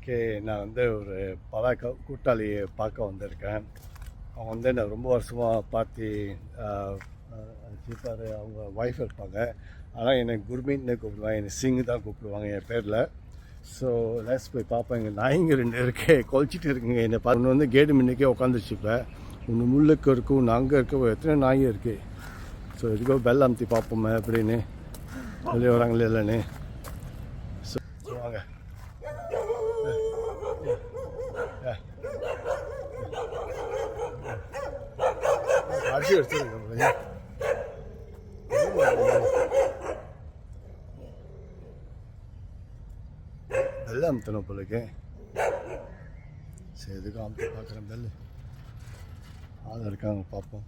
Okay, நான் வந்து ஒரு பல கூட்டாளியை பார்க்க வந்திருக்கேன். அவங்க வந்து நான் ரொம்ப வருஷமாக பார்த்து சீப்பார் அவங்க ஒய்ஃப் இருப்பாங்க. ஆனால் என்னை குர்மீட்னு கூப்பிடுவாங்க, என்னை சிங்கு தான் கூப்பிடுவாங்க என் பேரில். ஸோ லேஸ் போய் பார்ப்பேன். இங்கே நாய்ங்க 2 இருக்கு, கொலைச்சிட்டு இருக்குங்க என்னை பார்த்து. ஒன்று வந்து கேடு முன்னுக்கே உட்காந்துருச்சு. இப்போ ஒன்று முள்ளுக்கு இருக்கும், ஒன்று அங்கே இருக்க, எத்தனை நாய் இருக்குது. ஸோ இதுக்கோ பெல் அமுத்தி பார்ப்போமே அப்படின்னு, வெளியே வராங்களே இல்லைன்னு. ஸோ வாங்க. அடிச்சு எடுத்துருங்க. பெல் அமுத்தணும் போலக்கு. சரி, எதுக்கும் அமுத்தி பார்க்குறேன். பெல் ஆள் இருக்காங்க, பார்ப்போம்.